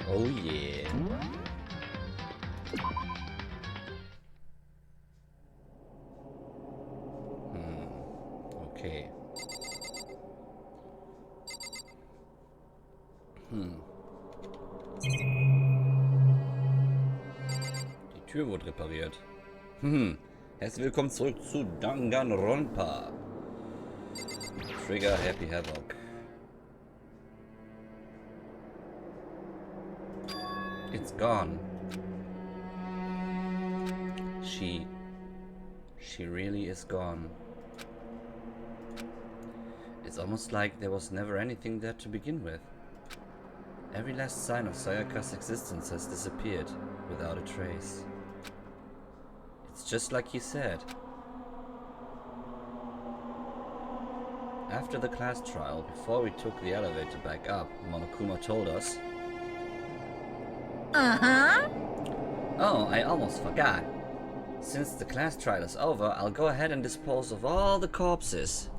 Oh yeah. Okay. Die Tür wurde repariert. Herzlich willkommen zurück zu Danganronpa. Trigger Happy Havoc. It's gone. She really is gone. It's almost like there was never anything there to begin with. Every last sign of Sayaka's existence has disappeared without a trace. It's just like you said. After the class trial, before we took the elevator back up, Monokuma told us... Oh, I almost forgot. Since the class trial is over, I'll go ahead and dispose of all the corpses.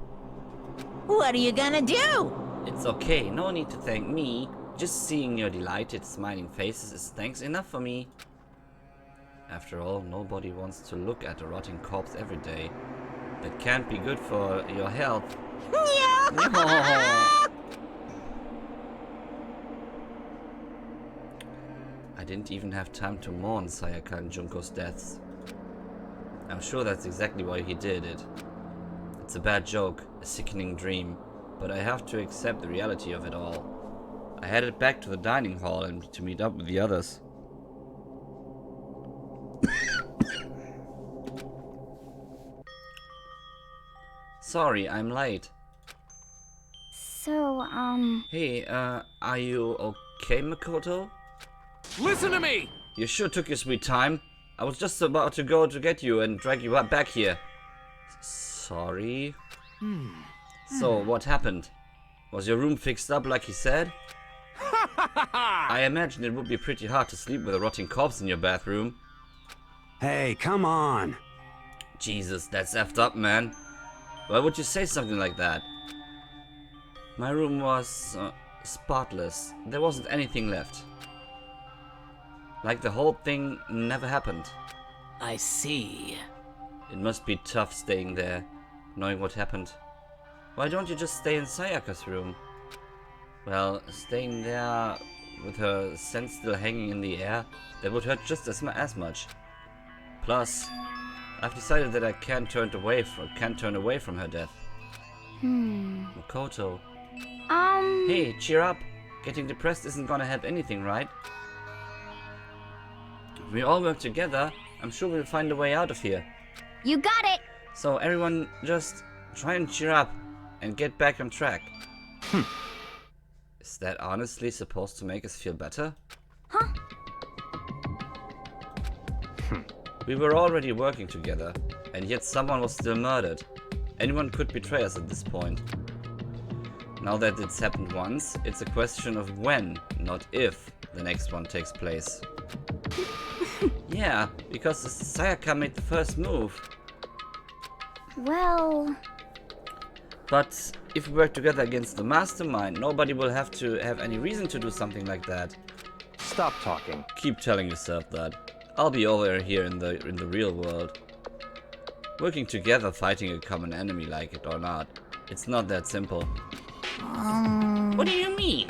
What are you gonna do? It's okay, no need to thank me. Just seeing your delighted, smiling faces is thanks enough for me. After all, nobody wants to look at a rotting corpse every day. That can't be good for your health. No. I didn't even have time to mourn Sayaka and Junko's deaths. I'm sure that's exactly why he did it. It's a bad joke, a sickening dream, but I have to accept the reality of it all. I headed back to the dining hall and to meet up with the others. Sorry, I'm late. So, Hey, are you okay, Makoto? Listen to me! You sure took your sweet time. I was just about to go to get you and drag you back here. Sorry. So, what happened? Was your room fixed up like he said? I imagine it would be pretty hard to sleep with a rotting corpse in your bathroom. Hey, come on! Jesus, that's effed up, man. Why would you say something like that? My room was spotless. There wasn't anything left. Like the whole thing never happened. I see. It must be tough staying there, knowing what happened. Why don't you just stay in Sayaka's room? Well, staying there with her scent still hanging in the air, that would hurt just as much. Plus, I've decided that I can't turn away from her death. Makoto. Hey, cheer up. Getting depressed isn't gonna help anything, right? If we all work together, I'm sure we'll find a way out of here. you got it! So everyone just try and cheer up and get back on track. Is that honestly supposed to make us feel better? Huh? We were already working together, and yet someone was still murdered. Anyone could betray us at this point. Now that it's happened once, it's a question of when, not if, the next one takes place. Yeah, because Sayaka made the first move. Well... But if we work together against the mastermind, nobody will have to have any reason to do something like that. Stop talking. Keep telling yourself that. I'll be over here in the real world. Working together, fighting a common enemy, like it or not, it's not that simple. What do you mean?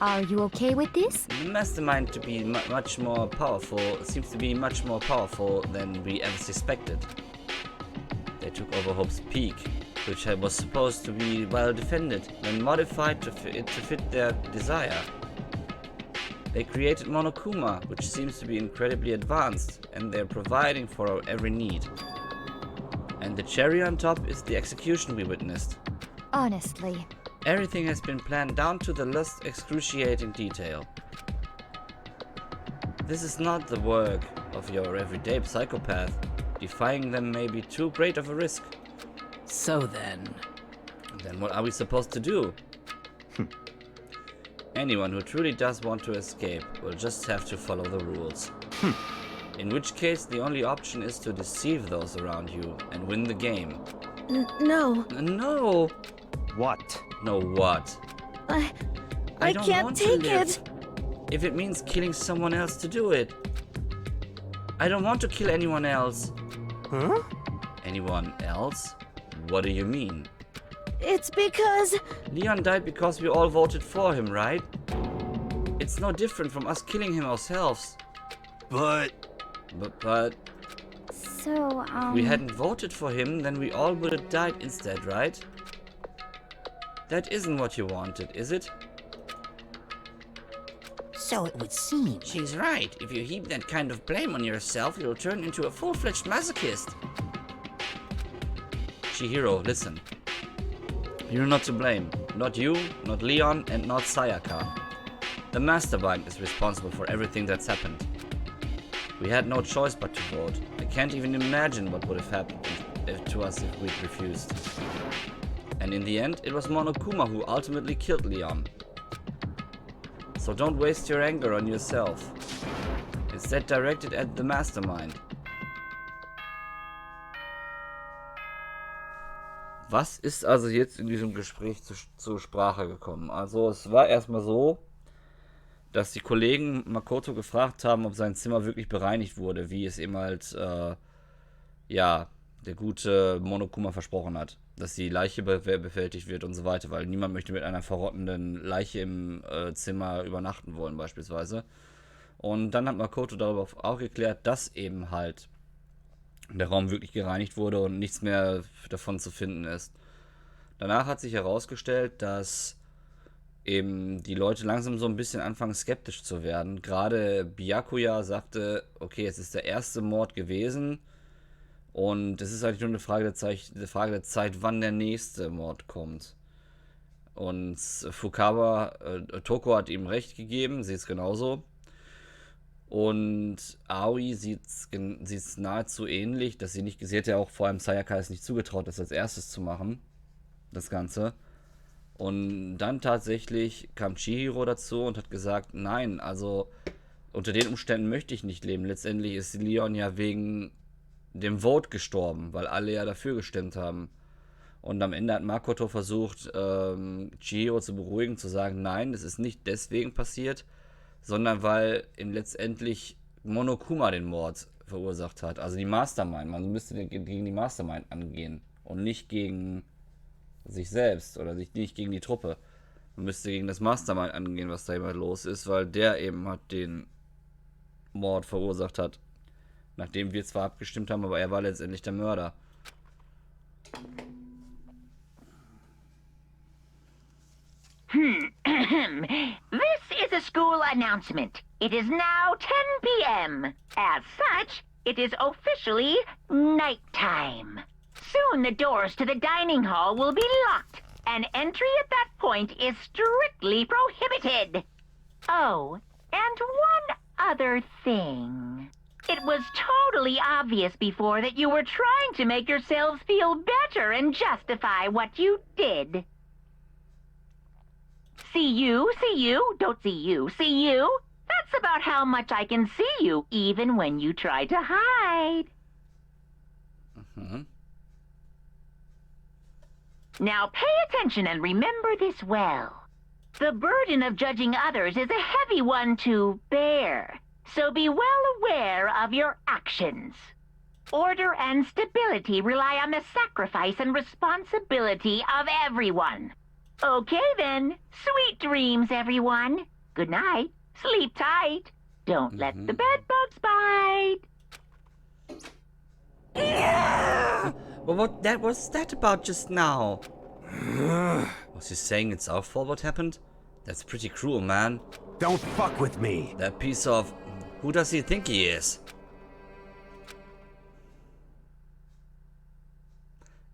Are you okay with this? The mastermind to be much more powerful seems to be much more powerful than we ever suspected. They took over Hope's Peak, which was supposed to be well defended, then modified to fit their desire. They created Monokuma, which seems to be incredibly advanced, and they're providing for our every need. And the cherry on top is the execution we witnessed. Honestly. Everything has been planned down to the last excruciating detail. This is not the work of your everyday psychopath. Defying them may be too great of a risk. So then... Then what are we supposed to do? Anyone who truly does want to escape will just have to follow the rules. In which case, the only option is to deceive those around you and win the game. No. No! What? No what? I don't can't want to take live. it. if it means killing someone else to do it. I don't want to kill anyone else. Huh? Anyone else? What do you mean? It's because... Leon died because we all voted for him, right? It's no different from us killing him ourselves. But... But So, if we hadn't voted for him, then we all would have died instead, right? That isn't what you wanted, is it? So it would seem. She's right. If you heap that kind of blame on yourself, you'll turn into a full-fledged masochist. Chihiro, listen. You're not to blame. Not you, not Leon, and not Sayaka. The mastermind is responsible for everything that's happened. We had no choice but to vote. I can't even imagine what would have happened to us if we'd refused. And in the end, it was Monokuma who ultimately killed Leon. So don't waste your anger on yourself. Instead, direct it at the mastermind. Was ist also jetzt in diesem Gespräch zur Sprache gekommen? Also es war erstmal so, dass die Kollegen Makoto gefragt haben, ob sein Zimmer wirklich bereinigt wurde, wie es ihm halt, ja, der gute Monokuma versprochen hat. Dass die Leiche befältigt wird und so weiter, weil niemand möchte mit einer verrottenden Leiche im Zimmer übernachten wollen beispielsweise. Und dann hat Makoto darüber auch geklärt, dass eben halt der Raum wirklich gereinigt wurde und nichts mehr davon zu finden ist. Danach hat sich herausgestellt, dass eben die Leute langsam so ein bisschen anfangen skeptisch zu werden. Gerade Byakuya sagte, okay, es ist der erste Mord gewesen und es ist eigentlich nur eine Frage der Zeit, wann der nächste Mord kommt. Und Fukawa, Toko hat ihm recht gegeben, sie ist genauso. Und Aoi sieht es nahezu ähnlich, dass sie hat ja auch vor allem Sayaka es nicht zugetraut, das als erstes zu machen, das Ganze. Und dann tatsächlich kam Chihiro dazu und hat gesagt, nein, also unter den Umständen möchte ich nicht leben. Letztendlich ist Leon ja wegen dem Vote gestorben, weil alle ja dafür gestimmt haben. Und am Ende hat Makoto versucht, Chihiro zu beruhigen, zu sagen, nein, es ist nicht deswegen passiert, sondern weil ihm letztendlich Monokuma den Mord verursacht hat. Also die Mastermind. Man müsste gegen die Mastermind angehen und nicht gegen sich selbst oder nicht gegen die Truppe. Man müsste gegen das Mastermind angehen, was da immer los ist, weil der eben halt den Mord verursacht hat. Nachdem wir zwar abgestimmt haben, aber er war letztendlich der Mörder. This is a school announcement. It is now 10 p.m. As such, it is officially nighttime. Soon the doors to the dining hall will be locked, and entry at that point is strictly prohibited. Oh, and one other thing. It was totally obvious before that you were trying to make yourselves feel better and justify what you did. See you, don't see you, see you? That's about how much I can see you, even when you try to hide. Mhm. Now pay attention and remember this well. The burden of judging others is a heavy one to bear, so be well aware of your actions. Order and stability rely on the sacrifice and responsibility of everyone. Okay then, sweet dreams, everyone. Good night, sleep tight. Don't let the bedbugs bite. Well, what was that about just now? Was he saying it's our fault what happened? That's pretty cruel, man. Don't fuck with me. That piece of... Who does he think he is?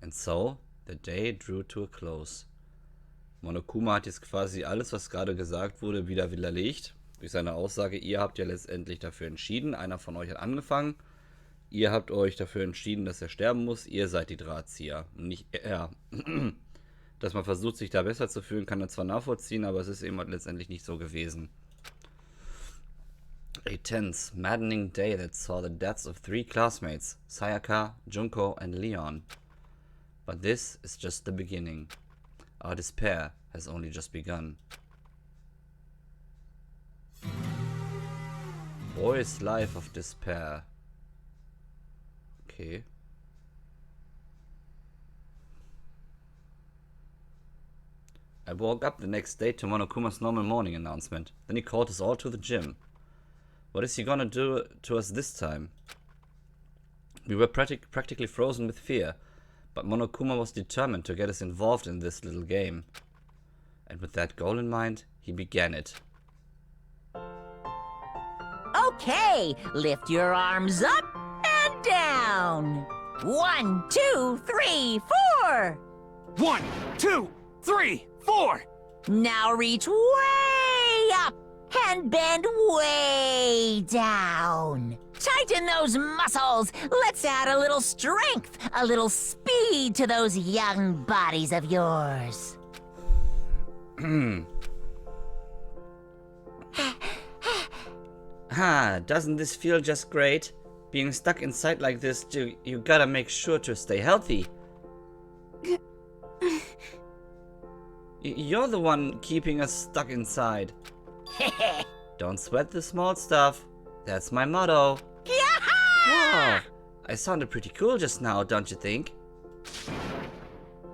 And so, the day drew to a close. Monokuma hat jetzt quasi alles, was gerade gesagt wurde, wieder widerlegt. Durch seine Aussage, ihr habt ja letztendlich dafür entschieden, einer von euch hat angefangen. Ihr habt euch dafür entschieden, dass er sterben muss. Ihr seid die Drahtzieher, nicht er. Dass man versucht, sich da besser zu fühlen, kann er zwar nachvollziehen, aber es ist eben halt letztendlich nicht so gewesen. A tense, maddening day that saw the deaths of 3 classmates, Sayaka, Junko and Leon. But this is just the beginning. Our despair has only just begun. boy's life of despair. Okay. I woke up the next day to Monokuma's normal morning announcement. Then he called us all to the gym. What is he gonna do to us this time? We were practically frozen with fear, but Monokuma was determined to get us involved in this little game. And with that goal in mind, he began it. Okay, lift your arms up and down. 1, 2, 3, 4. 1, 2, 3, 4. Now reach way up and bend way down. Tighten those muscles. Let's add a little strength, a little speed to those young bodies of yours. Doesn't this feel just great? Being stuck inside like this, you gotta make sure to stay healthy. You're the one keeping us stuck inside. Don't sweat the small stuff. That's my motto. Wow, I sounded pretty cool just now, don't you think?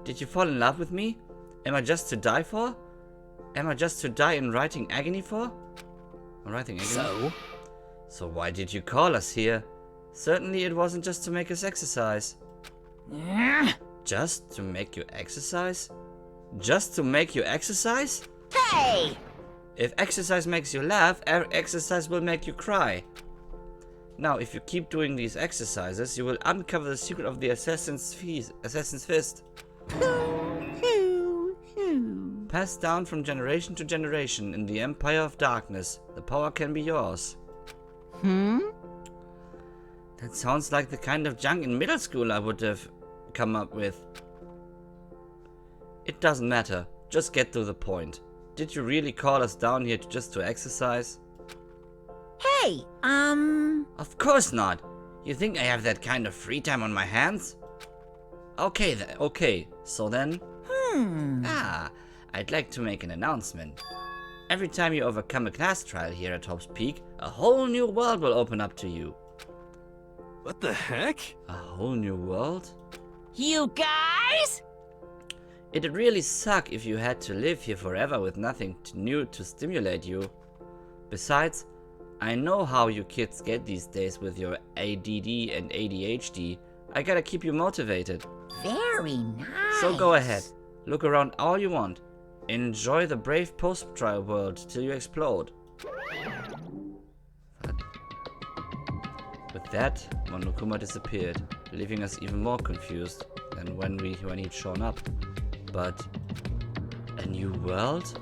Did you fall in love with me? Am I just to die for? Am I just to die in writing agony for? Writing agony? So why did you call us here? Certainly it wasn't just to make us exercise. Just to make you exercise? Just to make you exercise? Hey! If exercise makes you laugh, exercise will make you cry. Now, if you keep doing these exercises, you will uncover the secret of the Assassin's Fist. Passed down from generation to generation in the Empire of Darkness. The power can be yours. That sounds like the kind of junk in middle school I would have come up with. It doesn't matter. Just get to the point. Did you really call us down here just to exercise? Hey, Of course not. You think I have that kind of free time on my hands? Okay then. Okay. So then. I'd like to make an announcement. Every time you overcome a class trial here at Hope's Peak, a whole new world will open up to you. What the heck? A whole new world? you guys? It'd really suck if you had to live here forever with nothing new to stimulate you. Besides, I know how you kids get these days with your ADD and ADHD. I gotta keep you motivated. Very nice. So go ahead, look around all you want. Enjoy the brave post-trial world till you explode. With that, Monokuma disappeared, leaving us even more confused than when he'd shown up. But a new world?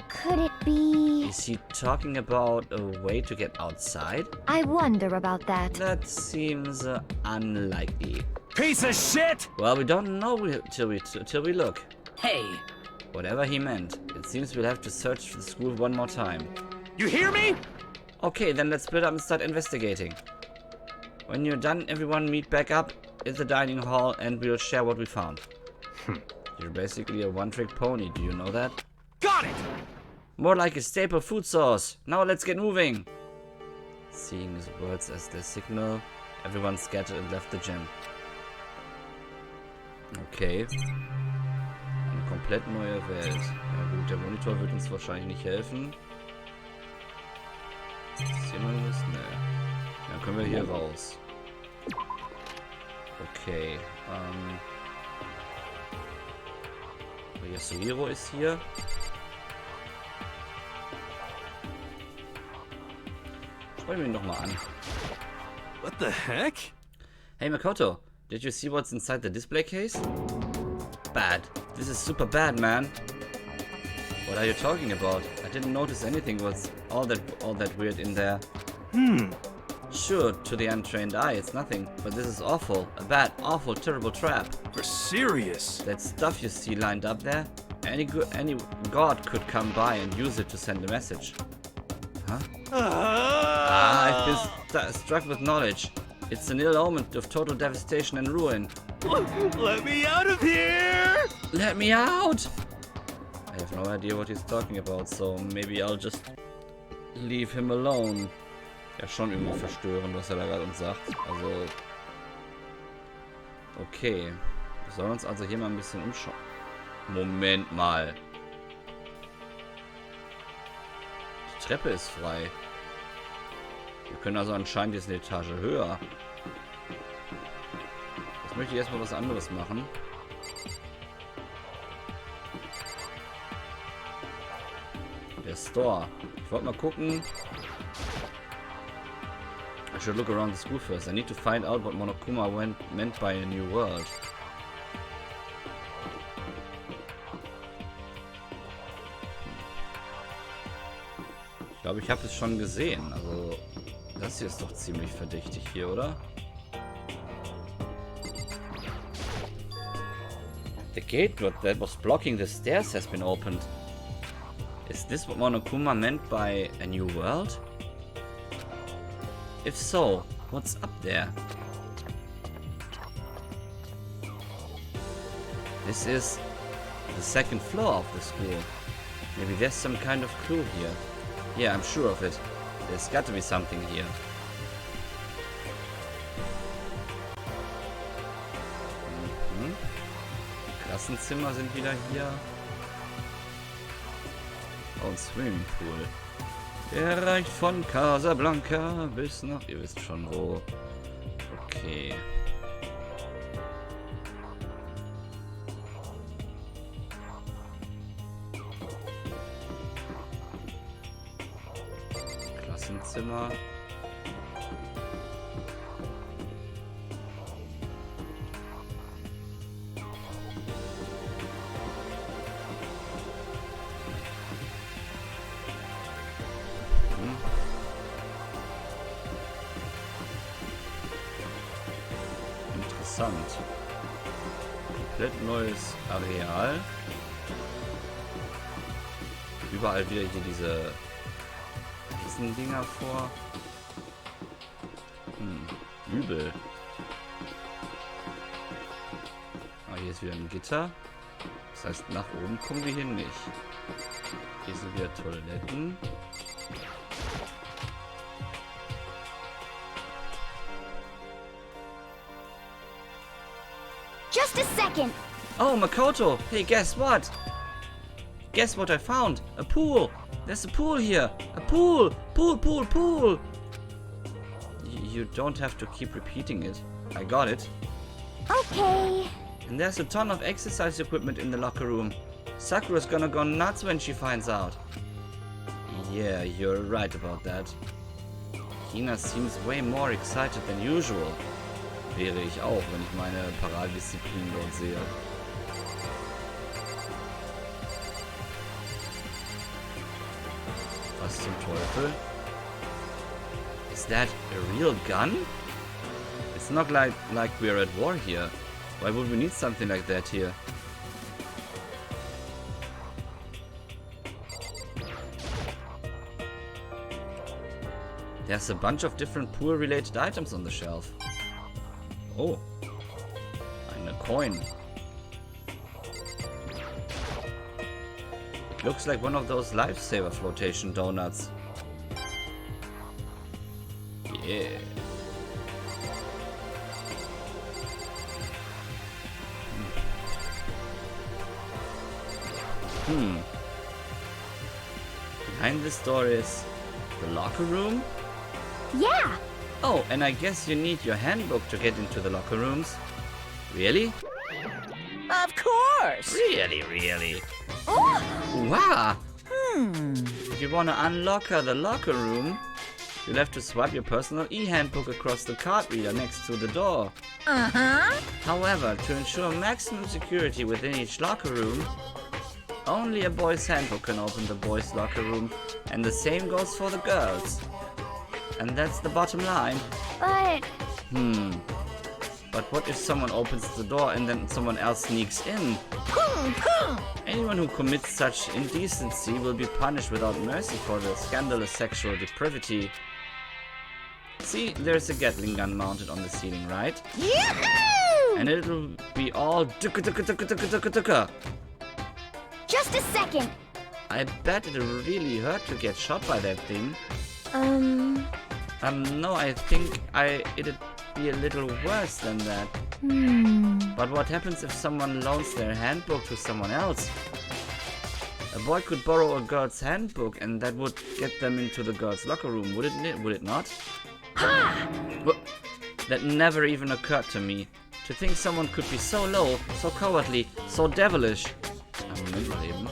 Could it be? Is he talking about a way to get outside? I wonder about that. That seems unlikely. Piece of shit! Well, we don't know till we look. Hey. Whatever he meant, it seems we'll have to search the school one more time. You hear me? Okay, then let's split up and start investigating. When you're done, everyone meet back up at the dining hall and we'll share what we found. You're basically a one-trick pony, do you know that? Got it! More like a staple food source. Now let's get moving. Seeing his words as their signal, everyone scattered and left the gym. Okay. Eine komplett neue Welt. Ja gut, der Monitor wird uns wahrscheinlich nicht helfen. Sehen wir das? Ne. Dann können wir hier raus. Okay. Yasuhiro ist hier. Sprechen wir ihn doch mal an. What the heck? Hey Makoto, did you see what's inside the display case? Bad. This is super bad, man. What are you talking about? I didn't notice anything was all that weird in there. Sure, to the untrained eye it's nothing, but this is awful. A bad, awful, terrible trap. You're serious? That stuff you see lined up there? Any god could come by and use it to send a message. Huh? I've been struck with knowledge. It's an ill omen of total devastation and ruin. Let me out of here! Let me out! I have no idea what he's talking about, so maybe I'll just leave him alone. Ja, schon irgendwie verstörend, was er da gerade uns sagt. Also... Okay. Wir sollen uns also hier mal ein bisschen umschauen. Moment mal. Die Treppe ist frei. Wir können also anscheinend jetzt eine Etage höher. Jetzt möchte ich erstmal was anderes machen. Der Store. Ich wollte mal gucken. I should look around the school first. I need to find out what Monokuma meant by a new world. Ich glaube, ich habe es schon gesehen. Also, das hier ist doch ziemlich verdächtig hier, oder? The gate that was blocking the stairs has been opened. Is this what Monokuma meant by a new world? If so, what's up there? This is the second floor of the school. Maybe there's some kind of clue here. Yeah, I'm sure of it. There's got to be something here. Mhm. Die Klassenzimmer sind wieder hier. Oh, ein Swimmingpool. Der reicht von Casablanca bis nach... Ihr wisst schon wo. Okay. Klassenzimmer. Interessant. Komplett neues Areal. Überall wieder hier diese Dinger vor. Übel. Ah, hier ist wieder ein Gitter. Das heißt, nach oben kommen wir hier nicht. Hier sind wieder Toiletten. Just a second. Oh, Makoto! Hey, guess what? Guess what I found? A pool! There's a pool here! A pool! Pool, pool, pool! You don't have to keep repeating it. I got it. Okay. And there's a ton of exercise equipment in the locker room. Sakura's gonna go nuts when she finds out. Yeah, you're right about that. Hina seems way more excited than usual. Wäre ich auch, wenn ich meine Paradedisziplin dort sehe. Was zum Teufel? Is that a real gun? It's not like we're at war here. Why would we need something like that here? There's a bunch of different pool-related items on the shelf. Oh, eine Coin. It looks like one of those lifesaver flotation donuts. Yeah. Behind this door is the locker room? Yeah. Oh, and I guess you need your handbook to get into the locker rooms. Really? Of course. Really? Oh. Wow! If you want to unlock the locker room, you'll have to swipe your personal e-handbook across the card reader next to the door. Uh-huh. However, to ensure maximum security within each locker room, only a boy's handbook can open the boys' locker room, and the same goes for the girls. And that's the bottom line. But But what if someone opens the door and then someone else sneaks in? Anyone who commits such indecency will be punished without mercy for the scandalous sexual depravity. See, there's a Gatling gun mounted on the ceiling, right? Yahoo! And it'll be all duka. Just a second. I bet it'll really hurt to get shot by that thing. No, I think it'd be a little worse than that. But what happens if someone loans their handbook to someone else? A boy could borrow a girl's handbook and that would get them into the girl's locker room, would it not? Ha! Well, that never even occurred to me. To think someone could be so low, so cowardly, so devilish. Moment mal eben.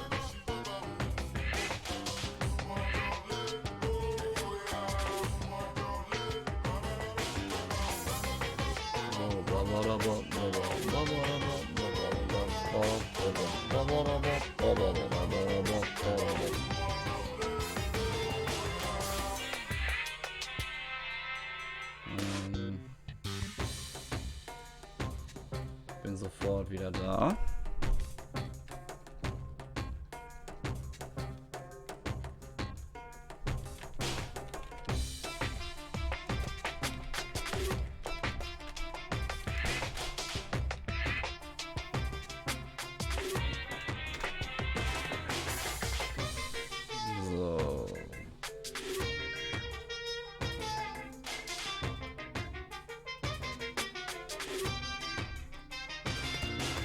Bin sofort wieder da. So.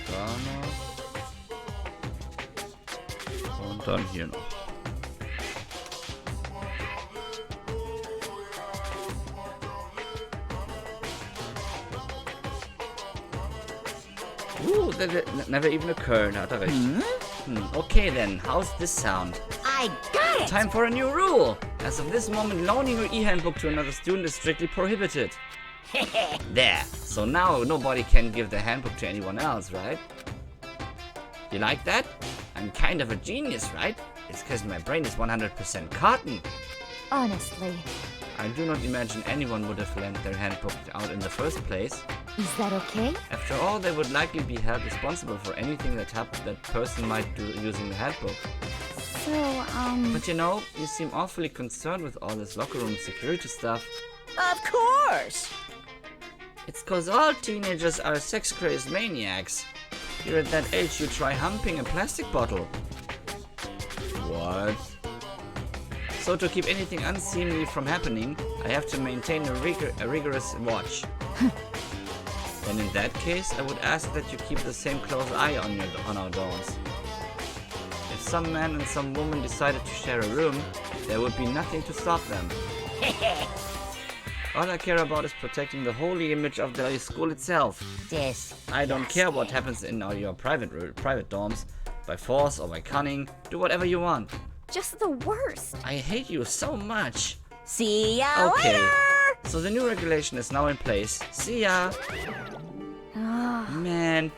Da noch. Und dann hier noch. That never even occurred, hat er recht. Okay then, how's this sound? I got it! Time for a new rule! As of this moment, loaning your e-handbook to another student is strictly prohibited. There! So now nobody can give their handbook to anyone else, right? You like that? I'm kind of a genius, right? It's because my brain is 100% cotton. Honestly, I do not imagine anyone would have lent their handbook out in the first place. is that okay? After all, they would likely be held responsible for anything that that person might do using the handbook. So, But you know, you seem awfully concerned with all this locker room security stuff. Of course! It's cause all teenagers are sex-crazed maniacs. You're at that age you try humping a plastic bottle. What? So to keep anything unseemly from happening, I have to maintain a rigorous watch. Then in that case, I would ask that you keep the same close eye on our doors. If some man and some woman decided to share a room, there would be nothing to stop them. All I care about is protecting the holy image of the school itself. I don't care what happens in your private dorms, by force or by cunning. Do whatever you want. just the worst. I hate you so much. See ya Okay, later! so the new regulation is now in place. See ya. Man,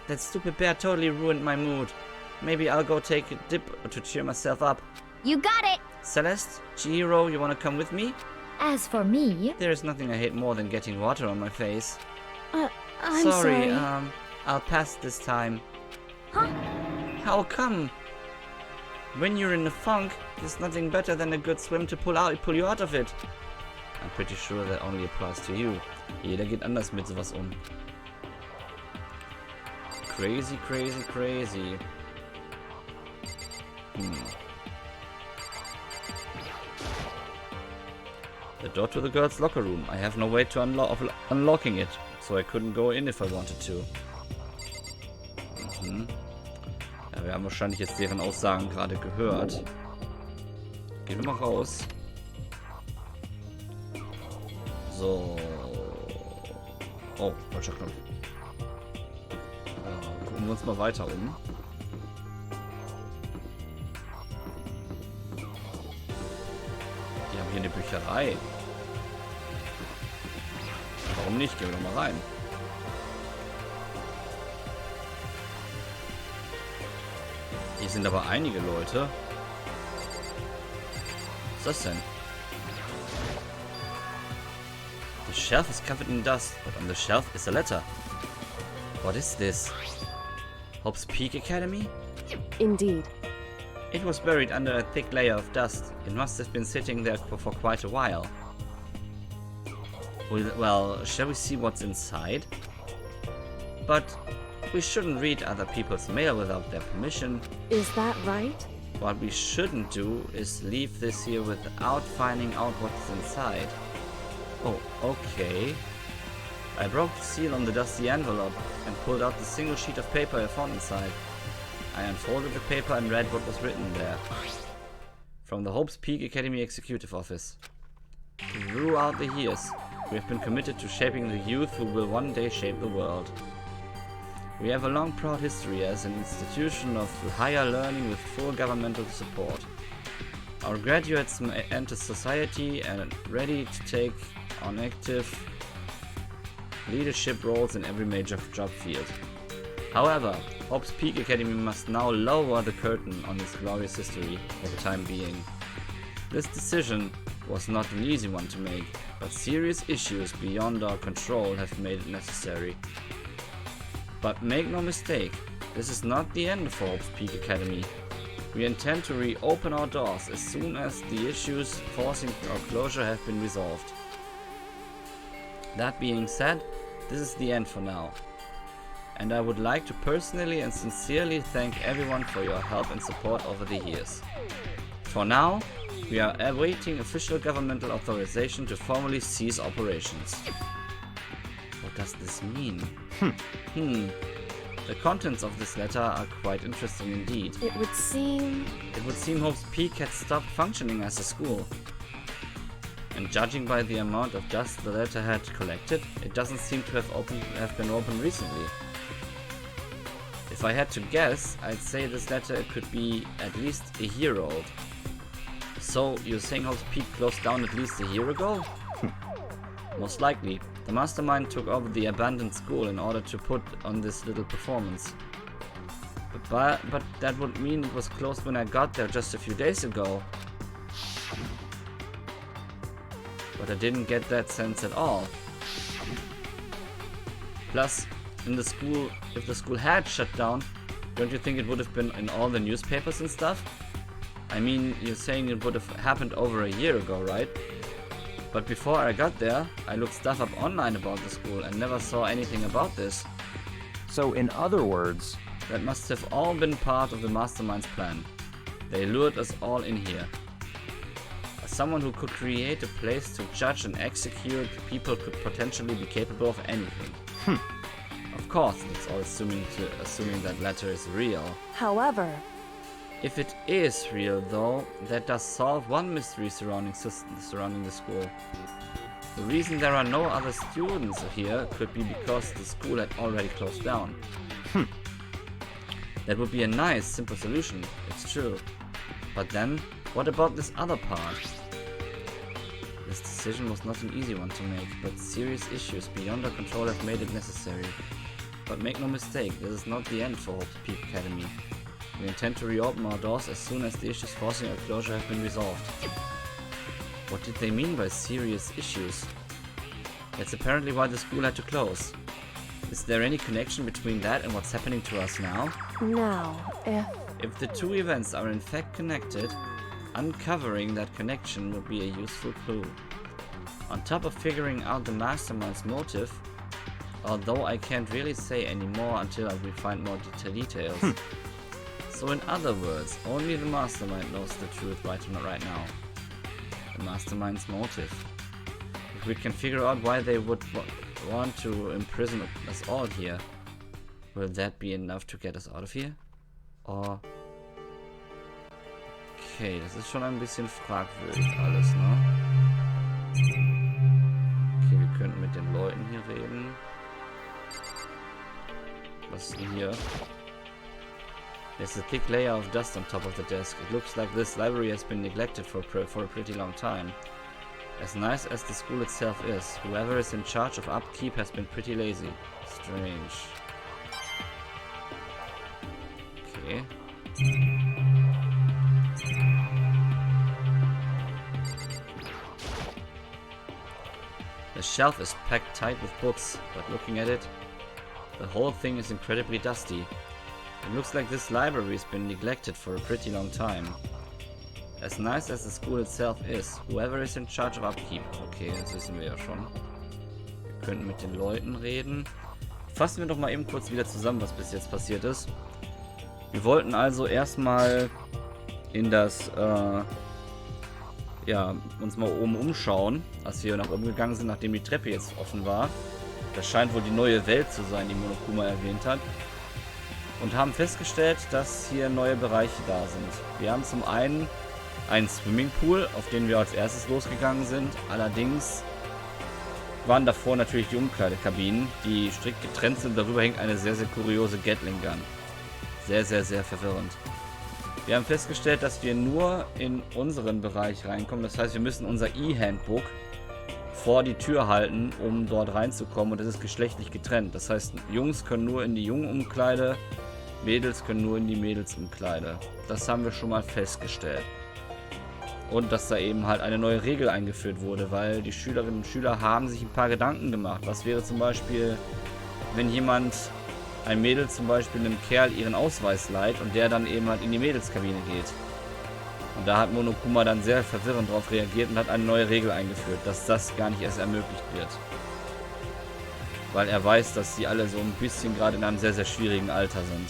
that stupid bear totally ruined my mood. Maybe I'll go take a dip to cheer myself up. You got it. Celeste, Chihiro, you wanna come with me? As for me, There is nothing I hate more than getting water on my face. I'm sorry. I'll pass this time. Huh? How come? When you're in a funk, there's nothing better than a good swim to pull you out of it. I'm pretty sure that only applies to you. Jeder geht anders mit sowas um. Crazy, crazy, crazy. The door to the girls' locker room. I have no way to unlocking it, so I couldn't go in if I wanted to. Ja, wir haben wahrscheinlich jetzt deren Aussagen gerade gehört. Gehen wir mal raus. So. Oh, falscher Knopf. Gucken wir uns mal weiter um. Die haben hier eine Bücherei. Warum nicht? Gehen wir doch mal rein. Hier sind aber einige Leute. Was ist das denn? The shelf is covered in dust, but on the shelf is a letter. What is this? Hope's Peak Academy? Indeed. It was buried under a thick layer of dust. It must have been sitting there for quite a while. Well, shall we see what's inside? But we shouldn't read other people's mail without their permission. Is that right? What we shouldn't do is leave this here without finding out what's inside. Oh, okay. I broke the seal on the dusty envelope and pulled out the single sheet of paper I found inside. I unfolded the paper and read what was written there. From the Hope's Peak Academy Executive Office. Throughout the years, we have been committed to shaping the youth who will one day shape the world. We have a long proud history as an institution of higher learning with full governmental support. Our graduates enter society and ready to take on active leadership roles in every major job field. However, Hope's Peak Academy must now lower the curtain on its glorious history for the time being. This decision was not an easy one to make, but serious issues beyond our control have made it necessary. But make no mistake, this is not the end of Hope's Peak Academy. We intend to reopen our doors as soon as the issues forcing our closure have been resolved. That being said, this is the end for now. And I would like to personally and sincerely thank everyone for your help and support over the years. For now, we are awaiting official governmental authorization to formally cease operations. What does this mean? The contents of this letter are quite interesting indeed. It would seem Hope's Peak had stopped functioning as a school. And judging by the amount of dust the letter had collected, it doesn't seem to have been opened recently. If I had to guess, I'd say this letter could be at least a year old. So, you're saying Hope's Peak closed down at least a year ago? Most likely. The mastermind took over the abandoned school in order to put on this little performance. But that would mean it was closed when I got there just a few days ago. But I didn't get that sense at all. Plus, if the school had shut down, don't you think it would have been in all the newspapers and stuff? I mean, you're saying it would have happened over a year ago, right? But before I got there, I looked stuff up online about the school and never saw anything about this. So in other words, that must have all been part of the mastermind's plan. They lured us all in here. As someone who could create a place to judge and execute people could potentially be capable of anything. Of course, that's all assuming that letter is real. however, If it is real though, that does solve one mystery surrounding the school. The reason there are no other students here could be because the school had already closed down. That would be a nice, simple solution, it's true. But then, what about this other part? This decision was not an easy one to make, but serious issues beyond our control have made it necessary. But make no mistake, this is not the end for Hope's Peak Academy. We intend to reopen our doors as soon as the issues forcing our closure have been resolved. What did they mean by serious issues? That's apparently why the school had to close. Is there any connection between that and what's happening to us now? now, If the two events are in fact connected, uncovering that connection would be a useful clue. On top of figuring out the mastermind's motive, although I can't really say any more until we find more details. So in other words, only the mastermind knows the truth right now. The mastermind's motive. If we can figure out why they would want to imprison us all here, will that be enough to get us out of here? Or... Okay, das ist schon ein bisschen fragwürdig alles, ne? Okay, wir könnten mit den Leuten hier reden. Was ist denn hier? There's a thick layer of dust on top of the desk. It looks like this library has been neglected for a pretty long time. As nice as the school itself is, whoever is in charge of upkeep has been pretty lazy. Strange. Okay. The shelf is packed tight with books, but looking at it, the whole thing is incredibly dusty. It looks like this library has been neglected for a pretty long time. As nice as the school itself is, whoever is in charge of upkeep. Okay, das wissen wir ja schon. Wir könnten mit den Leuten reden. Fassen wir doch mal eben kurz wieder zusammen, was bis jetzt passiert ist. Wir wollten also erstmal in das ja, uns mal oben umschauen, als wir nach oben gegangen sind, nachdem die Treppe jetzt offen war. Das scheint wohl die neue Welt zu sein, die Monokuma erwähnt hat. Und haben festgestellt, dass hier neue Bereiche da sind. Wir haben zum einen einen Swimmingpool, auf den wir als erstes losgegangen sind. Allerdings waren davor natürlich die Umkleidekabinen, die strikt getrennt sind. Darüber hängt eine sehr, sehr kuriose Gatling Gun. Sehr, sehr, sehr verwirrend. Wir haben festgestellt, dass wir nur in unseren Bereich reinkommen. Das heißt, wir müssen unser E-Handbook vor die Tür halten, um dort reinzukommen. Und das ist geschlechtlich getrennt. Das heißt, Jungs können nur in die Jungenumkleide, Mädels können nur in die Mädelsumkleide. Das haben wir schon mal festgestellt. Und dass da eben halt eine neue Regel eingeführt wurde, weil die Schülerinnen und Schüler haben sich ein paar Gedanken gemacht. Was wäre zum Beispiel, wenn jemand, ein Mädel zum Beispiel, einem Kerl ihren Ausweis leiht und der dann eben halt in die Mädelskabine geht. Und da hat Monokuma dann sehr verwirrend darauf reagiert und hat eine neue Regel eingeführt, dass das gar nicht erst ermöglicht wird. Weil er weiß, dass sie alle so ein bisschen gerade in einem sehr, sehr schwierigen Alter sind.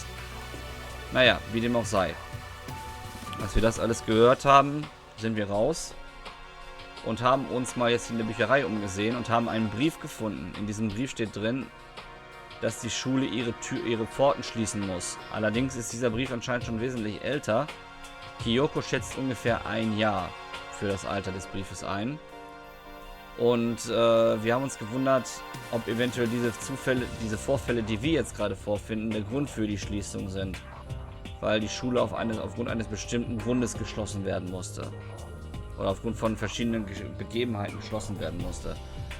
Naja, wie dem auch sei. Als wir das alles gehört haben, sind wir raus und haben uns mal jetzt in der Bücherei umgesehen und haben einen Brief gefunden. In diesem Brief steht drin, dass die Schule ihre Pforten schließen muss. Allerdings ist dieser Brief anscheinend schon wesentlich älter. Kyoko schätzt ungefähr 1 Jahr für das Alter des Briefes ein. Und wir haben uns gewundert, ob eventuell diese Vorfälle, die wir jetzt gerade vorfinden, der Grund für die Schließung sind. Weil die Schule aufgrund eines bestimmten Grundes geschlossen werden musste. Oder aufgrund von verschiedenen Begebenheiten geschlossen werden musste.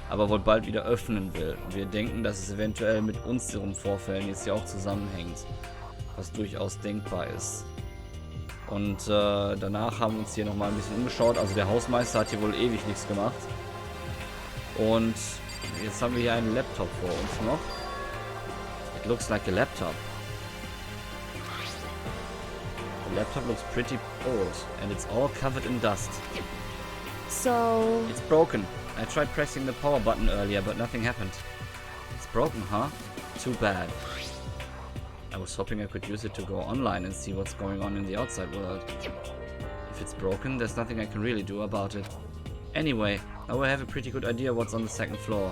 Aber wohl bald wieder öffnen will. Und wir denken, dass es eventuell mit unseren Vorfällen jetzt ja auch zusammenhängt. Was durchaus denkbar ist. Und danach haben wir uns hier nochmal ein bisschen umgeschaut. Also der Hausmeister hat hier wohl ewig nichts gemacht. Und jetzt haben wir hier einen Laptop vor uns noch. It looks like a laptop. The laptop looks pretty old and it's all covered in dust. So, It's broken. I tried pressing the power button earlier, but nothing happened. It's broken, huh? Too bad. I was hoping I could use it to go online and see what's going on in the outside world. If it's broken, there's nothing I can really do about it. Anyway, now I have a pretty good idea what's on the second floor.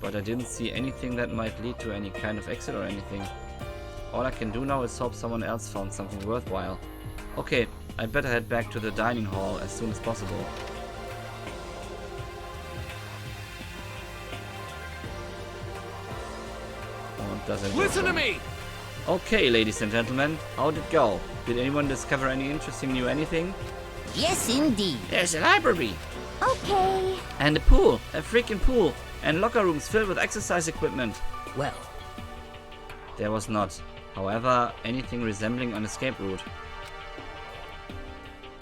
But I didn't see anything that might lead to any kind of exit or anything. All I can do now is hope someone else found something worthwhile. Okay, I'd better head back to the dining hall as soon as possible. Und das sind wir Listen to schon. me! Okay, ladies and gentlemen, how did it go? Did anyone discover any interesting new anything? Yes, indeed. There's a library! Okay. And a pool! A freaking pool! And locker rooms filled with exercise equipment! Well, There was not, however, anything resembling an escape route.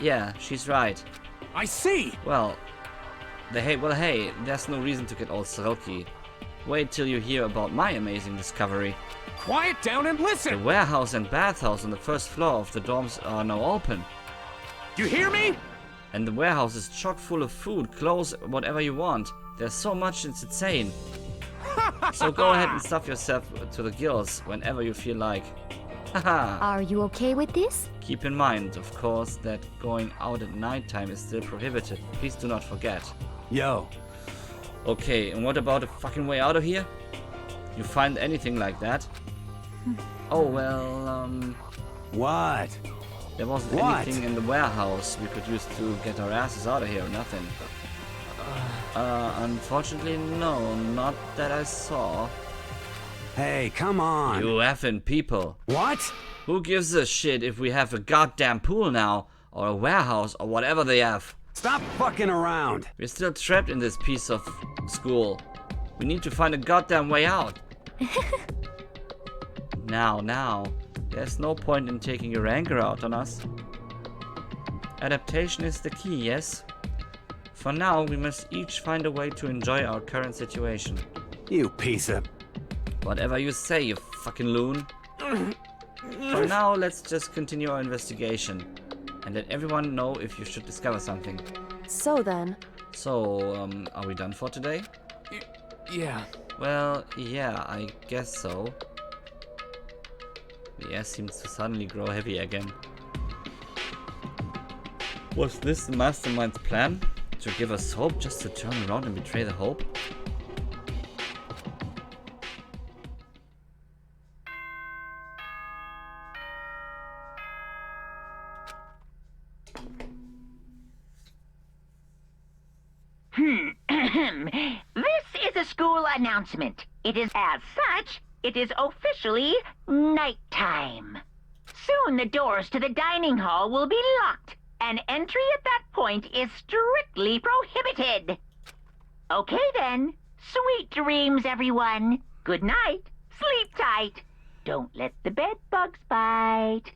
Yeah, she's right. I see! Well, hey, there's no reason to get all sulky. Wait till you hear about my amazing discovery. Quiet down and The listen! warehouse and bathhouse on the first floor of the dorms are now open. You hear me? And the warehouse is chock full of food, clothes, whatever you want. There's so much, it's insane. So go ahead and stuff yourself to the gills whenever you feel like. Haha. Are you okay with this? Keep in mind, of course, that going out at nighttime is still prohibited. Please do not forget. Yo, Okay, and what about a fucking way out of here? You find anything like that? Oh, well, what? there wasn't What? anything in the warehouse we could use to get our asses out of here, nothing. Unfortunately, no, not that I saw. Hey, come on. You effing people. What? Who gives a shit if we have a goddamn pool now? Or a warehouse, or whatever they have? Stop fucking around. We're still trapped in this piece of school. We need to find a goddamn way out. Now. There's no point in taking your anger out on us. Adaptation is the key, yes? For now, we must each find a way to enjoy our current situation. You piece of... Whatever you say, you fucking loon. For now, let's just continue our investigation. And let everyone know if you should discover something. so then, So, are we done for today? Yeah. Well, yeah, I guess so. The air seems to suddenly grow heavy again. Was this the mastermind's plan? To give us hope just to turn around and betray the hope? This is a school announcement. It is as such, it is officially nighttime. Soon the doors to the dining hall will be locked, and entry at that point is strictly prohibited. Okay then. Sweet dreams, everyone. Good night. Sleep tight. Don't let the bed bugs bite.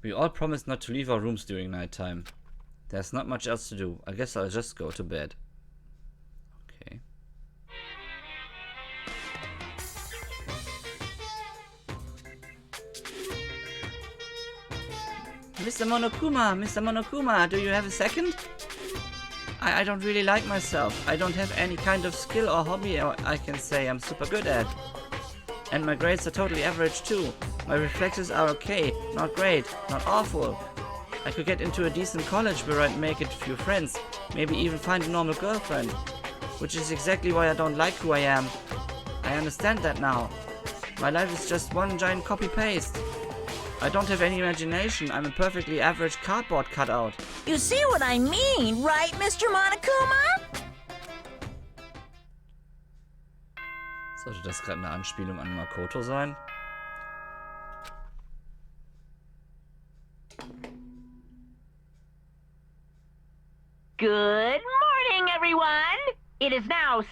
We all promised not to leave our rooms during nighttime. There's not much else to do. I guess I'll just go to bed. Okay. Mr. Monokuma, do you have a second? I don't really like myself. I don't have any kind of skill or hobby I can say I'm super good at. And my grades are totally average too. My reflexes are okay, not great, not awful. I could get into a decent college where I'd make a few friends, maybe even find a normal girlfriend. Which is exactly why I don't like who I am. I understand that now. My life is just one giant copy-paste. I don't have any imagination. I'm a perfectly average cardboard cutout. You see what I mean, right, Mr. Monokuma? Sollte das gerade eine Anspielung an Makoto sein? Good morning, everyone. It is now 7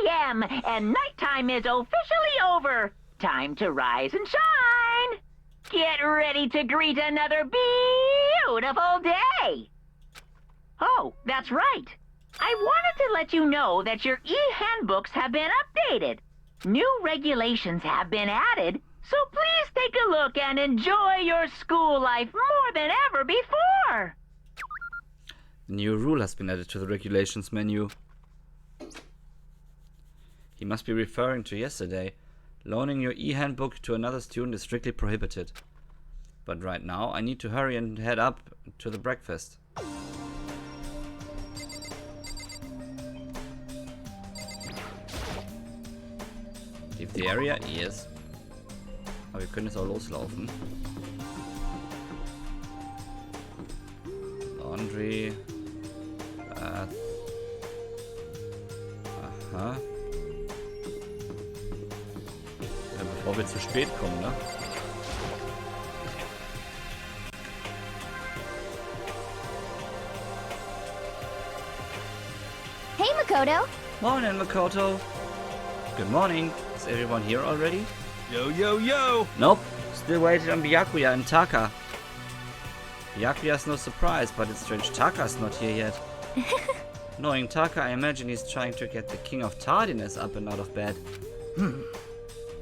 a.m. and nighttime is officially over. Time to rise and shine. Get ready to greet another beautiful day. Oh, that's right. I wanted to let you know that your e-handbooks have been updated. New regulations have been added, so please take a look and enjoy your school life more than ever before. The new rule has been added to the regulations menu. He must be referring to yesterday. Loaning your e-handbook to another student is strictly prohibited. But right now, I need to hurry and head up to the breakfast. Leave the area? Yes. Aber wir können jetzt auch loslaufen. Laundry. Bath. Aha. Ja, bevor wir zu spät kommen, ne? Hey, Makoto. Morning, Makoto. Good morning. Is everyone here already? Yo, yo, yo! Nope. Still waiting on Byakuya and Taka. Byakuya's no surprise, but it's strange Taka's not here yet. Knowing Taka, I imagine he's trying to get the King of Tardiness up and out of bed.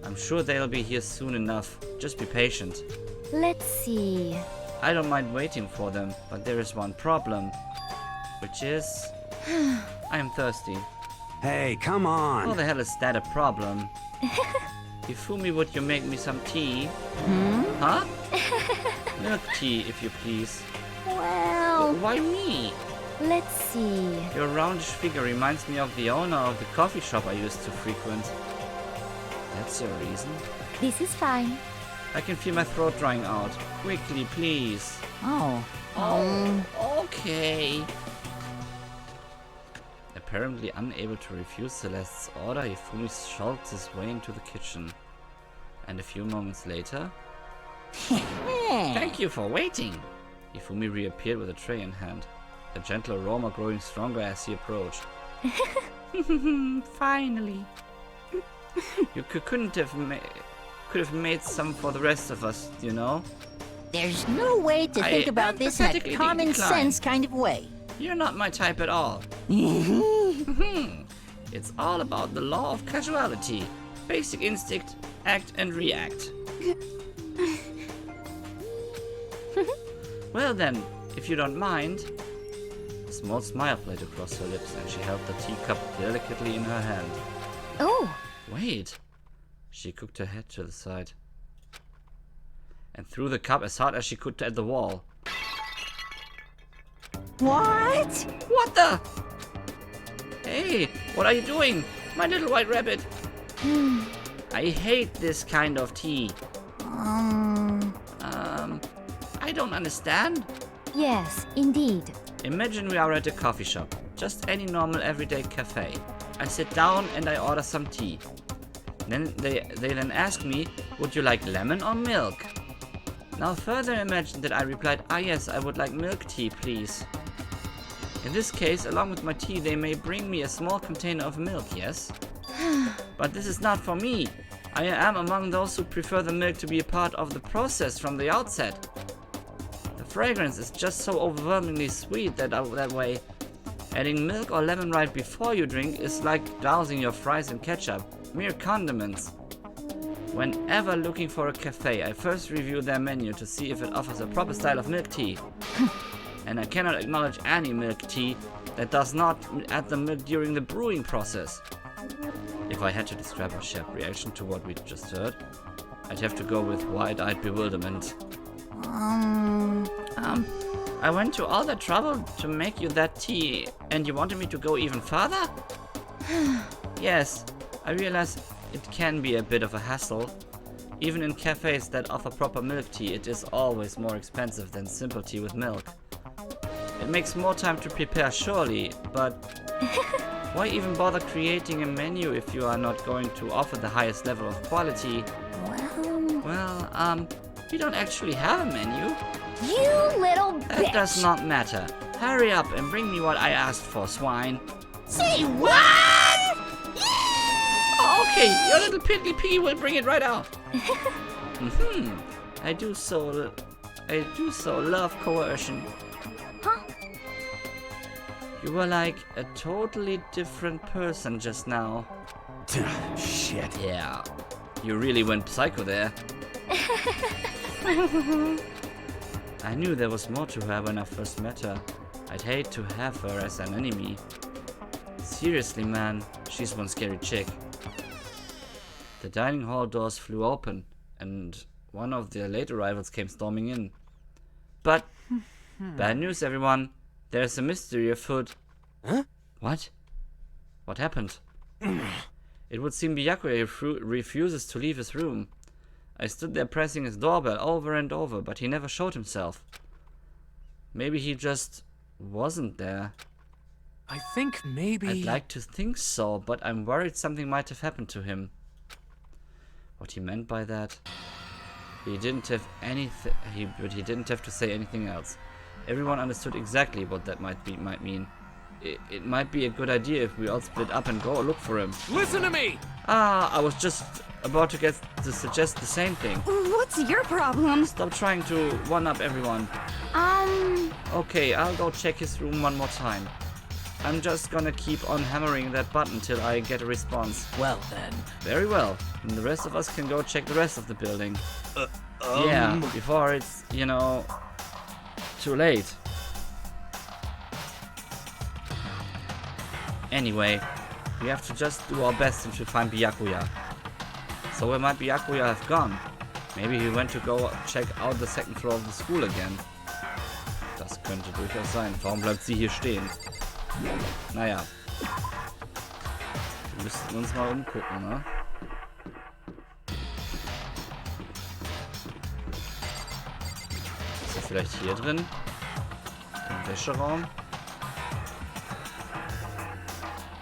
I'm sure they'll be here soon enough. Just be patient. Let's see. I don't mind waiting for them, but there is one problem. Which is... I'm thirsty. Hey, come on! How the hell is that a problem? Hifumi, would you make me some tea? Huh? Milk tea, if you please. Well, Why me? let's see. Your roundish figure reminds me of the owner of the coffee shop I used to frequent. That's your reason? This is fine. I can feel my throat drying out. Quickly, please. Oh. Okay. Apparently unable to refuse Celeste's order, Hifumi skulks his way into the kitchen. And a few moments later... Thank you for waiting! Hifumi reappeared with a tray in hand, a gentle aroma growing stronger as he approached. Finally! You could have made some for the rest of us, you know? There's no way to think about this in a emphatically common decline. sense kind of way. You're not my type at all. It's all about the law of casuality. Basic instinct, act and react. Well then, if you don't mind. A small smile played across her lips and she held the teacup delicately in her hand. Oh, Wait. She cocked her head to the side. and threw the cup as hard as she could at the wall. What? What the? Hey, what are you doing? My little white rabbit. I hate this kind of tea. I don't understand. Yes, indeed. Imagine we are at a coffee shop. Just any normal everyday cafe. I sit down and I order some tea. Then they then ask me, would you like lemon or milk? Now further imagine that I replied, ah yes, I would like milk tea, please. In this case, along with my tea, they may bring me a small container of milk, yes? But this is not for me. I am among those who prefer the milk to be a part of the process from the outset. The fragrance is just so overwhelmingly sweet that way. Adding milk or lemon right before you drink is like dousing your fries in ketchup, mere condiments. Whenever looking for a cafe, I first review their menu to see if it offers a proper style of milk tea. And I cannot acknowledge any milk tea that does not add the milk during the brewing process. If I had to describe our shared reaction to what we just heard, I'd have to go with wide-eyed bewilderment. I went to all that trouble to make you that tea, and you wanted me to go even further? Yes, I realize it can be a bit of a hassle. Even in cafes that offer proper milk tea, it is always more expensive than simple tea with milk. It makes more time to prepare, surely, but why even bother creating a menu if you are not going to offer the highest level of quality? Well, we don't actually have a menu. You little bitch! That does not matter. Hurry up and bring me what I asked for, swine. Say what? Oh, okay, your little piddly piggy will bring it right out. I do so love coercion. Huh? You were like a totally different person just now. Shit. Yeah, you really went psycho there. I knew there was more to her when I first met her. I'd hate to have her as an enemy. Seriously, man, she's one scary chick. The dining hall doors flew open, and one of the late arrivals came storming in. But, bad news, everyone. There's a mystery afoot. Huh? What? What happened? It would seem Byakuya refuses to leave his room. I stood there pressing his doorbell over and over, but he never showed himself. Maybe he just wasn't there. I think maybe... I'd like to think so, but I'm worried something might have happened to him. What he meant by that? He didn't have but he didn't have to say anything else. Everyone understood exactly what that might mean. It might be a good idea if we all split up and go look for him. Listen to me! I was just about to suggest the same thing. What's your problem? Stop trying to one-up everyone. Okay, I'll go check his room one more time. I'm just gonna keep on hammering that button till I get a response. Well then. Very well. And the rest of us can go check the rest of the building. Yeah, before it's, too late. Anyway, we have to just do our best to find Byakuya. So where might Byakuya have gone? Maybe he went to go check out the second floor of the school again. Das könnte durchaus sein. Warum bleibt sie hier stehen? Naja. Wir müssten uns mal umgucken, ne? Ist er vielleicht hier drin? Im Wäscheraum?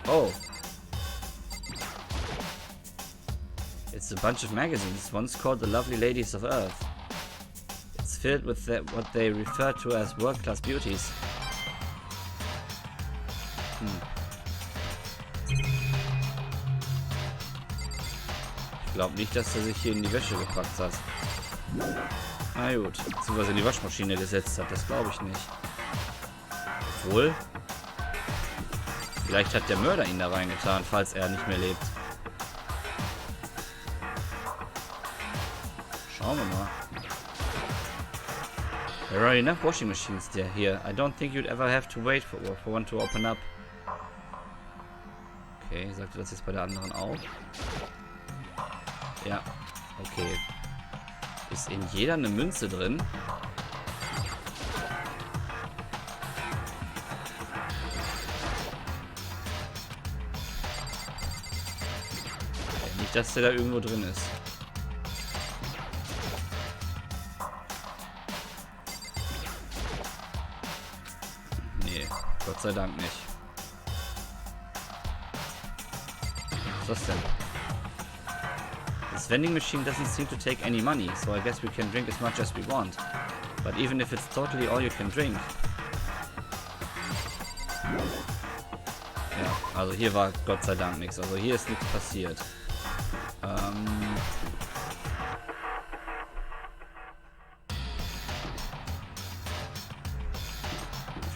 Oh. It's a bunch of magazines, one's called The Lovely Ladies of Earth. It's filled with what they refer to as world-class beauties. Ich glaube nicht, dass er sich hier in die Wäsche gepackt hat. Na gut, beziehungsweise in die Waschmaschine gesetzt hat, das glaube ich nicht. Obwohl, vielleicht hat der Mörder ihn da reingetan, falls er nicht mehr lebt. Schauen wir mal. There are enough washing machines there here. I don't think you'd ever have to wait for one to open up. Okay, sagte das jetzt bei der anderen auch? Ja, okay. Ist in jeder eine Münze drin? Nicht, dass der da irgendwo drin ist. Nee, Gott sei Dank nicht. Was ist das denn? This vending machine doesn't seem to take any money, so I guess we can drink as much as we want. But even if it's totally all you can drink. Ja, also hier war Gott sei Dank nichts. Also hier ist nichts passiert.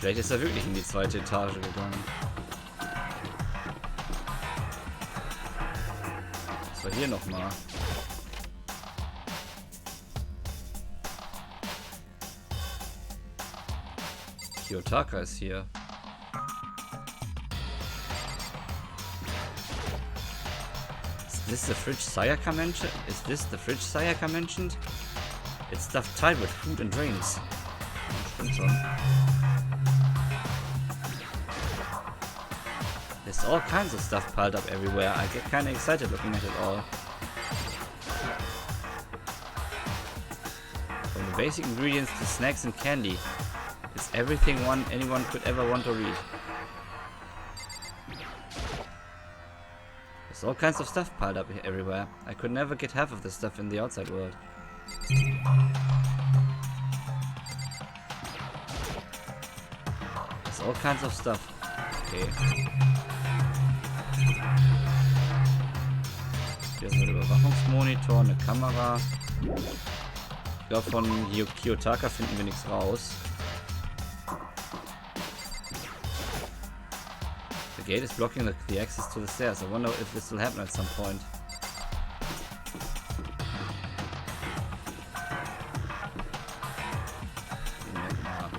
Vielleicht ist er wirklich in die zweite Etage gegangen. Was war hier nochmal? Kiyotaka ist hier. Is this the fridge Sayaka mentioned? Is this the fridge Sayaka mentioned? It's stuffed tight with food and drinks. Stimmt schon. There's all kinds of stuff piled up everywhere. I get kinda excited looking at it all. From the basic ingredients to snacks and candy. It's everything anyone could ever want to read. There's all kinds of stuff piled up everywhere. I could never get half of the stuff in the outside world. There's all kinds of stuff. Okay. Hier ist ein Überwachungsmonitor, eine Kamera. Ich glaube, von Kiyotaka finden wir nichts raus. The gate is blocking the access to the stairs. I wonder if this will happen at some point. Moment mal.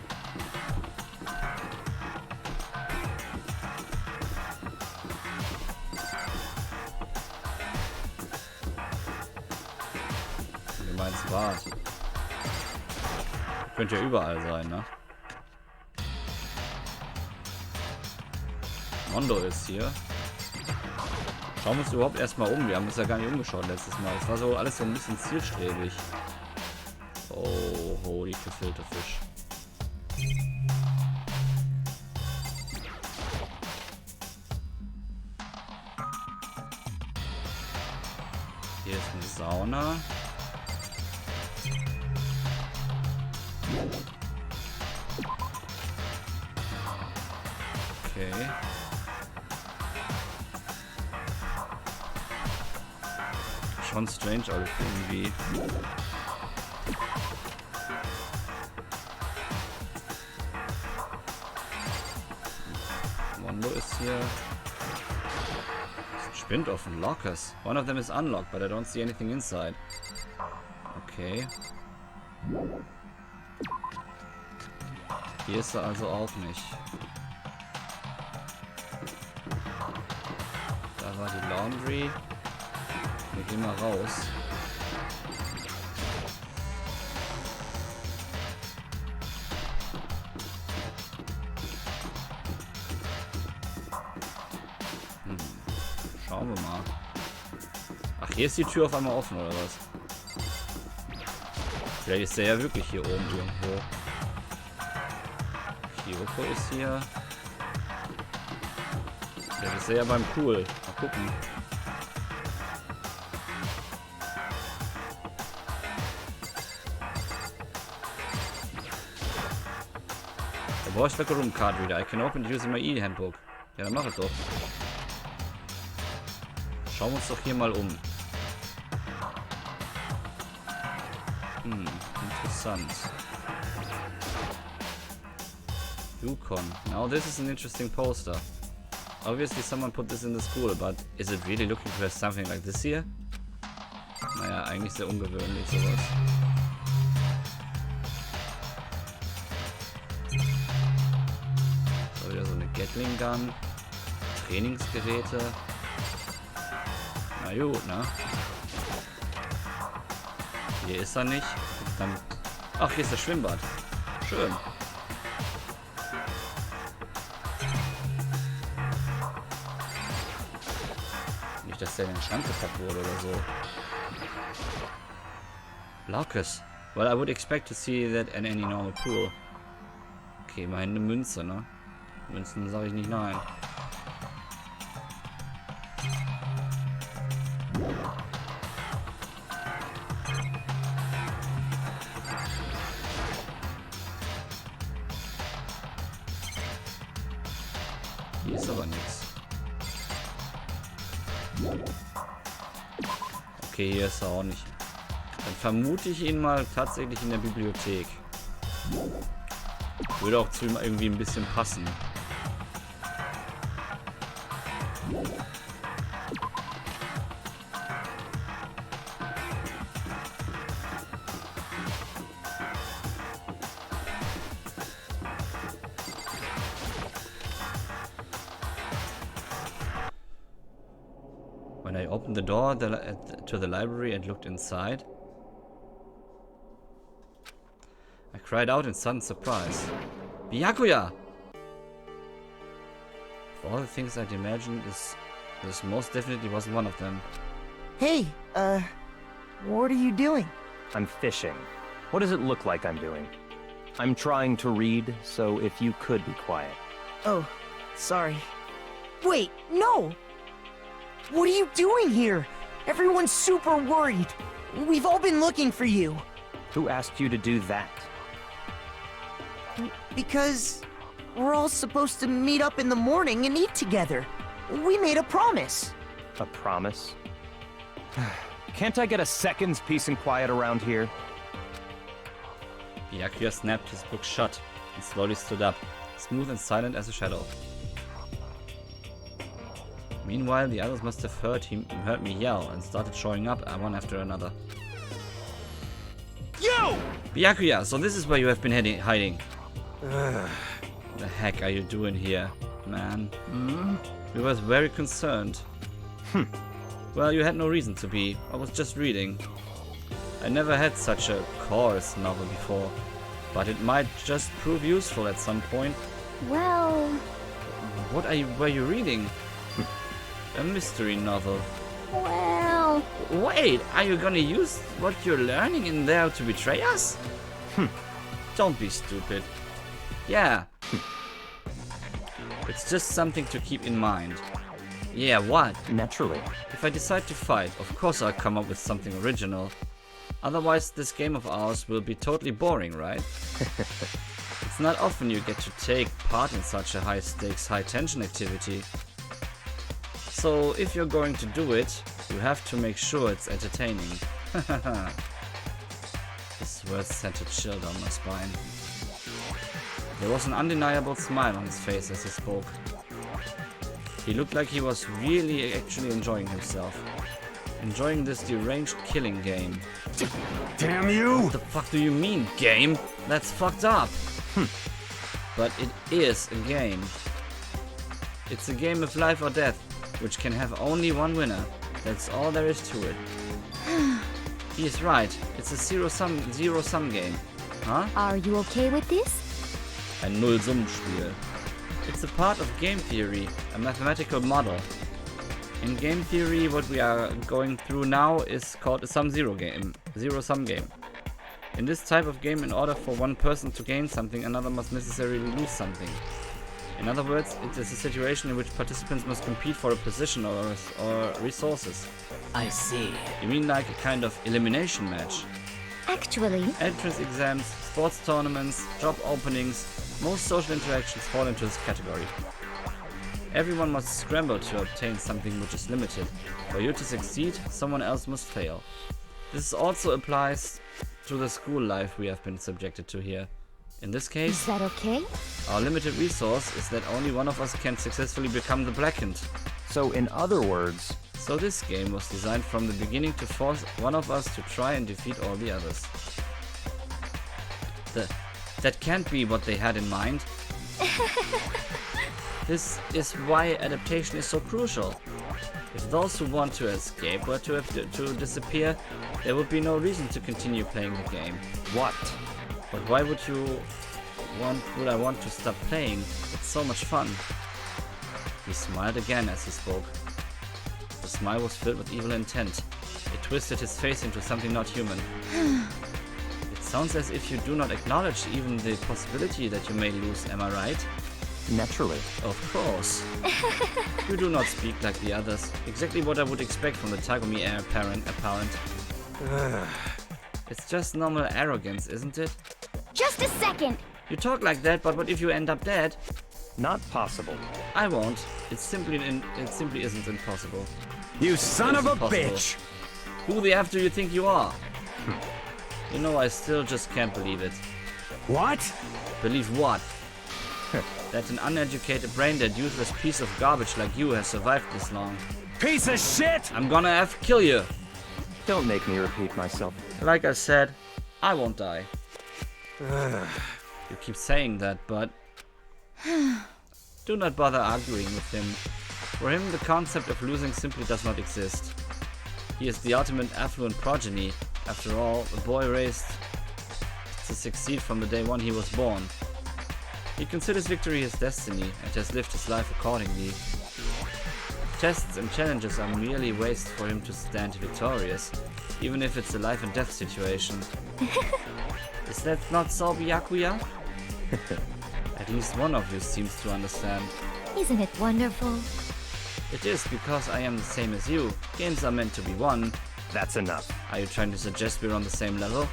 Wie meinst du was? Könnte ja überall sein, ne? Mondo ist hier. Schauen wir uns überhaupt erstmal um. Wir haben uns ja gar nicht umgeschaut letztes Mal. Es war so alles so ein bisschen zielstrebig. Oh, holy gefüllte Fisch. Hier ist eine Sauna. Okay. Schon strange alles irgendwie. Mondo ist hier. Spinnt offen. Lockers. One of them is unlocked, but I don't see anything inside. Okay. Hier ist er also auch nicht. Da war die Laundry. Wir gehen mal raus. Schauen wir mal. Ach, hier ist die Tür auf einmal offen, oder was? Vielleicht ist der ja wirklich hier oben irgendwo. Kyoko ist hier. Vielleicht ist er ja beim Pool. Mal gucken. The Voice Locker Room Card Reader. I can open it using my E-Handbook. Ja, dann mach es doch. Schauen wir uns doch hier mal um. Interessant. Yukon. Now this is an interesting poster. Obviously someone put this in the school, but is it really looking for something like this here? Naja, eigentlich sehr ungewöhnlich sowas. So, wieder so eine Gatling Gun. Trainingsgeräte. Na gut, ne? Hier ist er nicht. Dann... Ach, hier ist das Schwimmbad. Schön. Nicht, dass der in den Schrank gepackt wurde oder so. Lockers. Well, I would expect to see that at any normal pool. Okay, immerhin eine Münze, ne? Münzen sage ich nicht nein. Hier ist aber nichts. Okay, hier ist er auch nicht. Dann vermute ich ihn mal tatsächlich in der Bibliothek. Würde auch zu ihm irgendwie ein bisschen passen. When I opened the door to the library and looked inside, I cried out in sudden surprise. Byakuya! Of all the things I'd imagined, this most definitely wasn't one of them. Hey, what are you doing? I'm fishing. What does it look like I'm doing? I'm trying to read, so if you could be quiet. Oh, sorry. Wait, no! What are you doing here? Everyone's super worried. We've all been looking for you. Who asked you to do that? Because we're all supposed to meet up in the morning and eat together. We made a promise. A promise? Can't I get a second's peace and quiet around here? Byakuya snapped his book shut and slowly stood up, smooth and silent as a shadow. Meanwhile, the others must have heard me yell and started showing up one after another. You! Byakuya, so this is where you have been hiding. The heck are you doing here, man? We were very concerned. Well, you had no reason to be. I was just reading. I never had such a coarse novel before, but it might just prove useful at some point. Well, What were you reading? A mystery novel. well... Wait, are you gonna use what you're learning in there to betray us? Don't be stupid. Yeah. It's just something to keep in mind. Yeah, what? Naturally. If I decide to fight, of course I'll come up with something original. Otherwise, this game of ours will be totally boring, right? It's not often you get to take part in such a high-stakes, high-tension activity. So, if you're going to do it, you have to make sure it's entertaining. His words sent a chill down my spine. There was an undeniable smile on his face as he spoke. He looked like he was really actually enjoying himself. Enjoying this deranged killing game. Damn you! What the fuck do you mean, game? That's fucked up! But it is a game. It's a game of life or death, which can have only one winner. That's all there is to it. He is right. It's a zero-sum game. Huh? Are you okay with this? Ein Nullsummenspiel. It's a part of game theory, a mathematical model. In game theory, what we are going through now is called a sum-zero game. In this type of game, in order for one person to gain something, another must necessarily lose something. In other words, it is a situation in which participants must compete for a position or resources. I see. You mean like a kind of elimination match? Actually, Entrance exams, sports tournaments, job openings, most social interactions fall into this category. Everyone must scramble to obtain something which is limited. For you to succeed, someone else must fail. This also applies to the school life we have been subjected to here. In this is case, that okay? our limited resource is that only one of us can successfully become the Blackened. So, in other words, So this game was designed from the beginning to force one of us to try and defeat all the others. That can't be what they had in mind. This is why adaptation is so crucial. If those who want to escape were to disappear, there would be no reason to continue playing the game. What? But why would I want to stop playing? It's so much fun. He smiled again as he spoke. The smile was filled with evil intent. It twisted his face into something not human. It sounds as if you do not acknowledge even the possibility that you may lose, am I right? Naturally. Of course. You do not speak like the others. Exactly what I would expect from the Tagumi heir apparent. It's just normal arrogance, isn't it? Just a second. You talk like that, but what if you end up dead? Not possible. I won't. It simply isn't impossible. You son It of is a impossible. bitch! Who the F do you think you are? You know, I still just can't believe it. What? Believe what? That an uneducated, brain-dead, useless piece of garbage like you has survived this long. Piece of shit! I'm gonna have to kill you. Don't make me repeat myself. Like I said, I won't die. You keep saying that, but do not bother arguing with him. For him, the concept of losing simply does not exist. He is the ultimate affluent progeny. After all, a boy raised to succeed from the day one he was born. He considers victory his destiny and has lived his life accordingly. Tests and challenges are merely ways for him to stand victorious, even if it's a life and death situation. Is that not so, Byakuya? At least one of you seems to understand. Isn't it wonderful? It is because I am the same as you. Games are meant to be won. That's enough. Are you trying to suggest we're on the same level?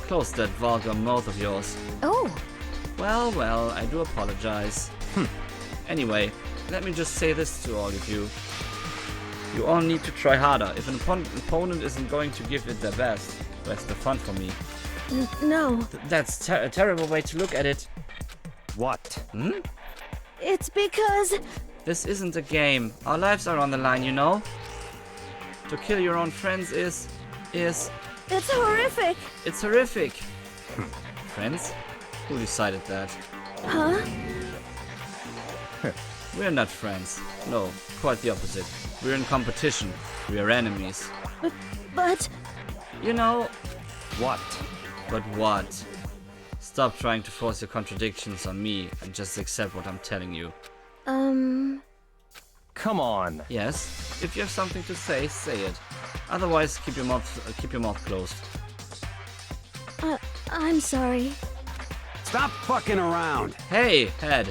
Close that vulgar mouth of yours. Oh, Well, I do apologize. Anyway, let me just say this to all of you. You all need to try harder. If an opponent isn't going to give it their best, where's the fun for me? No, That's a terrible way to look at it. What? it's because... This isn't a game. Our lives are on the line, you know? To kill your own friends is... It's horrific. It's horrific. Friends? Who decided that? Huh? We're not friends. No, quite the opposite. We're in competition. We are enemies. But... You know, What? but what? Stop trying to force your contradictions on me and just accept what I'm telling you. Come on. Yes, if you have something to say, say it. Otherwise, keep your mouth closed. I'm sorry. Stop fucking around! Hey, head.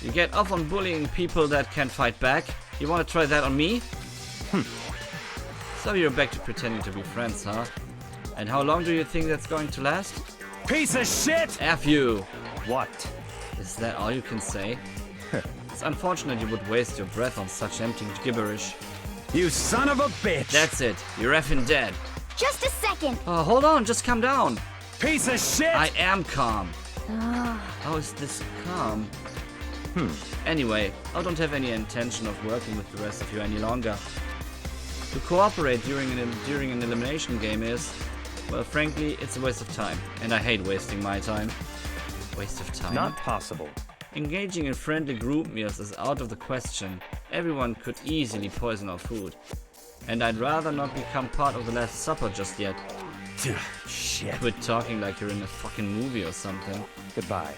You get off on bullying people that can't fight back. You want to try that on me? So you're back to pretending to be friends, huh? And how long do you think that's going to last? Piece of shit! F you! What? Is that all you can say? It's unfortunate you would waste your breath on such empty gibberish. You son of a bitch! That's it. You're effing dead. just a second. Oh, hold on. Just calm down. Piece of shit! I am calm. How is this calm? Anyway, I don't have any intention of working with the rest of you any longer. To cooperate during an elimination game is, well, frankly, it's a waste of time. And I hate wasting my time. Waste of time? Not possible. Engaging in friendly group meals is out of the question. Everyone could easily poison our food. And I'd rather not become part of the Last Supper just yet. Shit. Quit talking like you're in a fucking movie or something. Goodbye.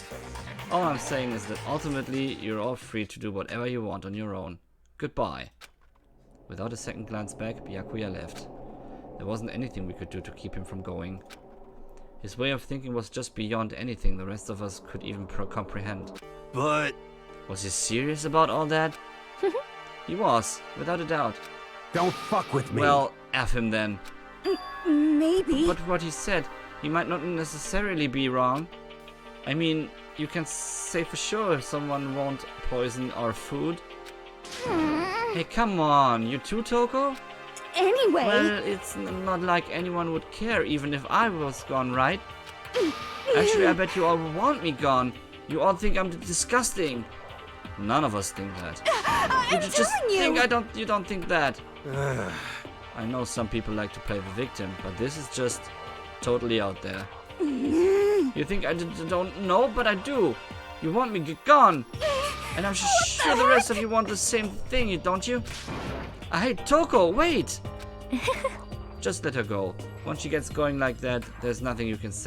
All I'm saying is that ultimately you're all free to do whatever you want on your own. Goodbye. Without a second glance back, Byakuya left. There wasn't anything we could do to keep him from going. His way of thinking was just beyond anything the rest of us could even comprehend. But... Was he serious about all that? He was, without a doubt. don't fuck with me. Well, F him then. Maybe. But what he said, he might not necessarily be wrong. I mean, you can say for sure someone won't poison our food. Hey, come on, you too, Toko? Anyway. Well, it's not like anyone would care, even if I was gone, right? Actually, I bet you all want me gone. You all think I'm disgusting. None of us think that. I'm You just telling you. think you don't think that. I know some people like to play the victim, but this is just totally out there. You think I don't know, but I do. You want me gone. And I'm sure the rest of you want the same thing, don't you? Hey, Toko, wait! Just let her go. Once she gets going like that, there's nothing you can say.